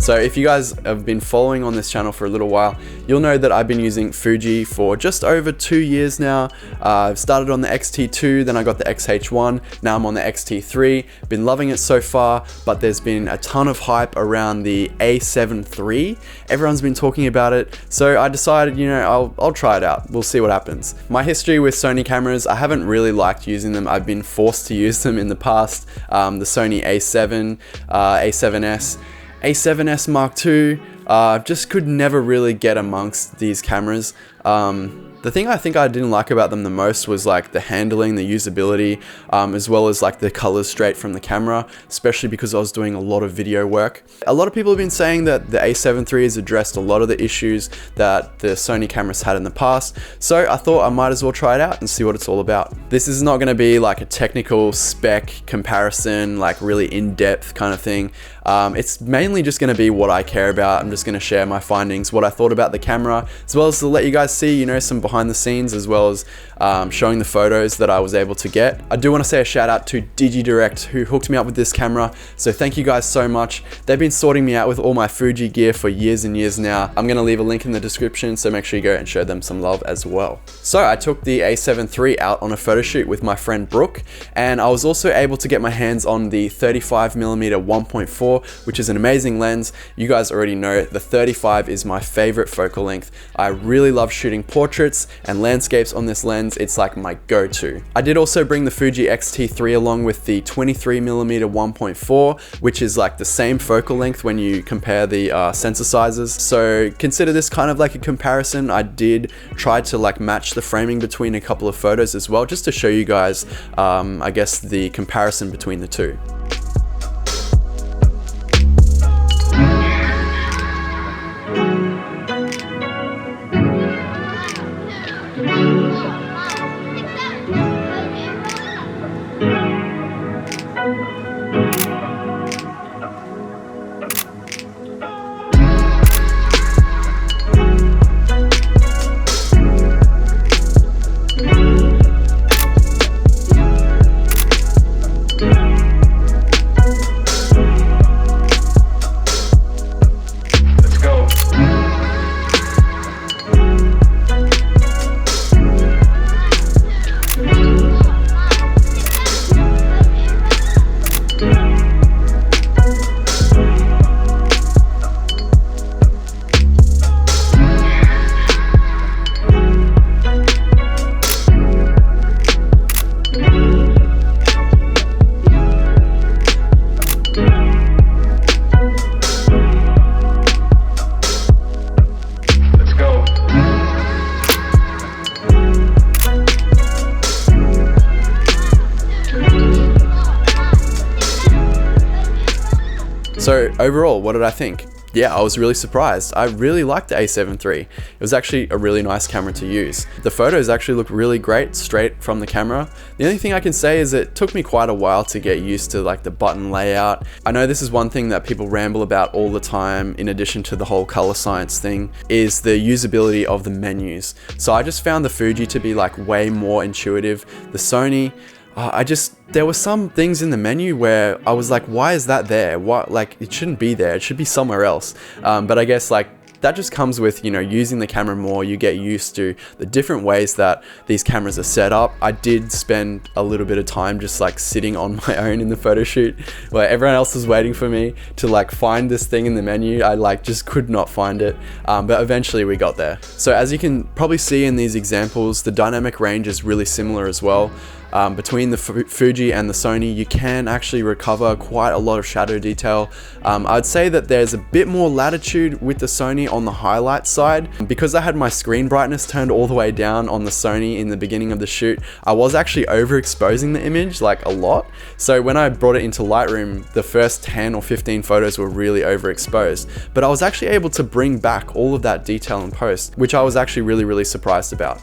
So if you guys have been following on this channel for a little while, you'll know that I've been using Fuji for just over 2 years now. I've started on the X-T2, then I got the XH1, now I'm on the X-T3. Been loving it so far, but there's been a ton of hype around the A7III. Everyone's been talking about it, so I decided, you know, I'll try it out. We'll see what happens. My history with Sony cameras, I haven't really liked using them. I've been forced to use them in the past. The Sony A7, A7S, A7S Mark II, just could never really get amongst these cameras. The thing I think I didn't like about them the most was like the handling, the usability, as well as like the colors straight from the camera, especially because I was doing a lot of video work. A lot of people have been saying that the A7III has addressed a lot of the issues that the Sony cameras had in the past, so I thought I might as well try it out and see what it's all about. This is not going to be like a technical spec comparison, like really in-depth kind of thing. It's mainly just going to be what I care about. I'm just going to share my findings, what I thought about the camera, as well as to let you guys see, you know, some behind the scenes, as well as showing the photos that I was able to get. I do want to say a shout out to Digidirect, who hooked me up with this camera, so thank you guys so much. They've been sorting me out with all my Fuji gear for years and years now. I'm going to leave a link in the description, so make sure you go and show them some love as well. So I took the A7III out on a photo shoot with my friend Brooke, and I was also able to get my hands on the 35mm 1.4, which is an amazing lens. You guys already know the 35 is my favorite focal length. I really love shooting portraits and landscapes on this lens. It's like my go-to. I did also bring the Fuji X-T3 along with the 23mm 1.4, which is like the same focal length when you compare the sensor sizes. So consider this kind of like a comparison. I did try to like match the framing between a couple of photos as well, just to show you guys, I guess, the comparison between the two. So overall, what did I think? Yeah, I was really surprised. I really liked the A7III. It was actually a really nice camera to use. The photos actually look really great straight from the camera. The only thing I can say is it took me quite a while to get used to like the button layout. I know this is one thing that people ramble about all the time, in addition to the whole color science thing, is the usability of the menus. So I just found the Fuji to be like way more intuitive. The Sony, there were some things in the menu where I was like, why is that there? What, like, it shouldn't be there. It should be somewhere else. But I guess like that just comes with, you know, using the camera more. You get used to the different ways that these cameras are set up. I did spend a little bit of time just like sitting on my own in the photo shoot where everyone else was waiting for me to like find this thing in the menu. I like just could not find it, but eventually we got there. So as you can probably see in these examples, the dynamic range is really similar as well. Between the Fuji and the Sony, you can actually recover quite a lot of shadow detail. I'd say that there's a bit more latitude with the Sony on the highlight side. Because I had my screen brightness turned all the way down on the Sony in the beginning of the shoot, I was actually overexposing the image like a lot. So when I brought it into Lightroom, the first 10 or 15 photos were really overexposed. But I was actually able to bring back all of that detail in post, which I was actually really surprised about.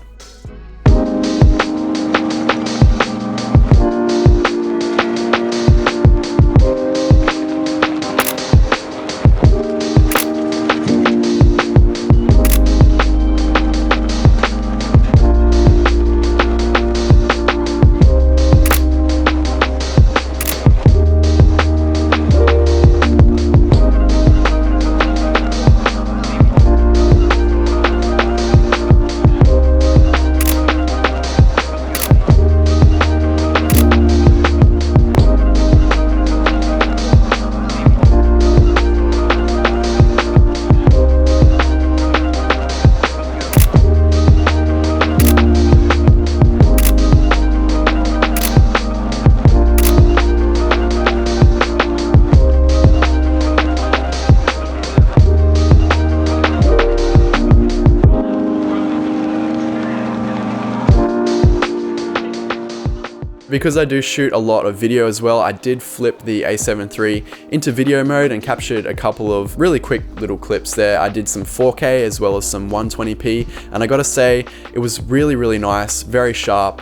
Because I do shoot a lot of video as well, I did flip the A7 III into video mode and captured a couple of really quick little clips there. I did some 4K as well as some 120p, and I gotta say, it was really nice, very sharp,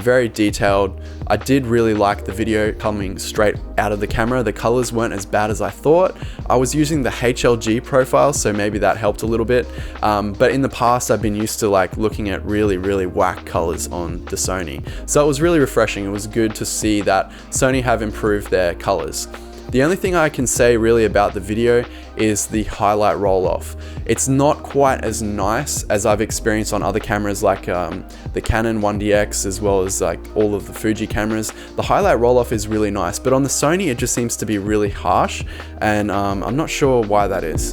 very detailed. I did really like the video coming straight out of the camera. The colors weren't as bad as I thought. I was using the HLG profile, so maybe that helped a little bit. But in the past, I've been used to like looking at really whack colors on the Sony. So it was really refreshing. It was good to see that Sony have improved their colors. The only thing I can say really about the video is the highlight roll off. It's not quite as nice as I've experienced on other cameras like the Canon 1DX as well as like all of the Fuji cameras. The highlight roll off is really nice, but on the Sony it just seems to be really harsh, and I'm not sure why that is.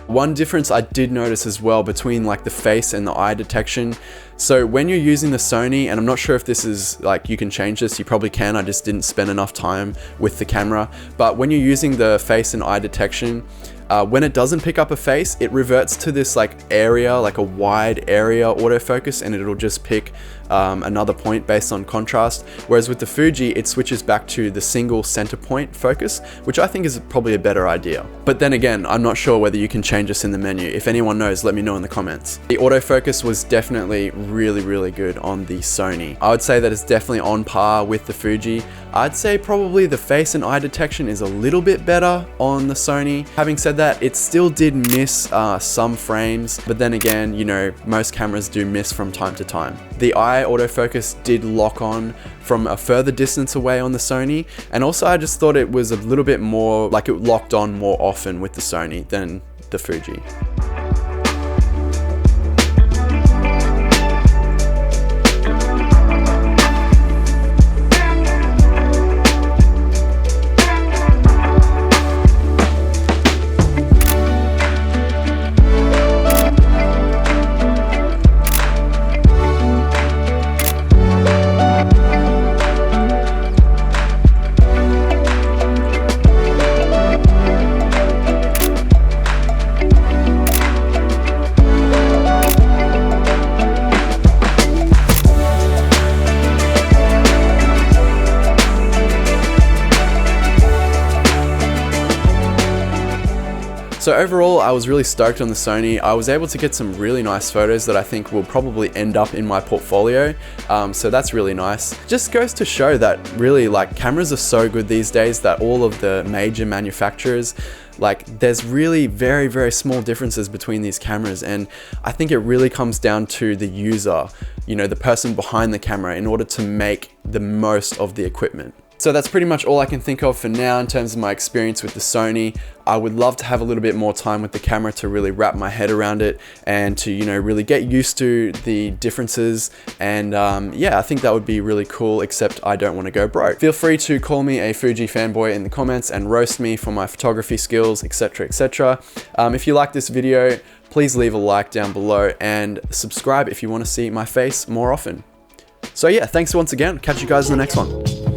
One difference I did notice as well between like the face and the eye detection. So when you're using the Sony, and I'm not sure if this is like, you can change this, you probably can, I just didn't spend enough time with the camera. But when you're using the face and eye detection, when it doesn't pick up a face, it reverts to this like area, like a wide area autofocus, and it'll just pick another point based on contrast. Whereas with the Fuji, it switches back to the single center point focus, which I think is probably a better idea. But then again, I'm not sure whether you can change this in the menu. If anyone knows, let me know in the comments. The autofocus was definitely really good on the Sony. I would say that it's definitely on par with the Fuji. I'd say probably the face and eye detection is a little bit better on the Sony. Having said that, it still did miss some frames, but then again, you know, most cameras do miss from time to time. The eye autofocus did lock on from a further distance away on the Sony, and also I just thought it was a little bit more, like it locked on more often with the Sony than the Fuji. So overall, I was really stoked on the Sony. I was able to get some really nice photos that I think will probably end up in my portfolio. So that's really nice. Just goes to show that really, like, cameras are so good these days that all of the major manufacturers, like, there's really very small differences between these cameras, and I think it really comes down to the user, you know, the person behind the camera, in order to make the most of the equipment. So that's pretty much all I can think of for now in terms of my experience with the Sony. I would love to have a little bit more time with the camera to really wrap my head around it and to, you know, really get used to the differences. And yeah, I think that would be really cool, except I don't want to go broke. Feel free to call me a Fuji fanboy in the comments and roast me for my photography skills, etc, etc. If you like this video, please leave a like down below and subscribe if you want to see my face more often. So yeah, thanks once again. Catch you guys in the next one.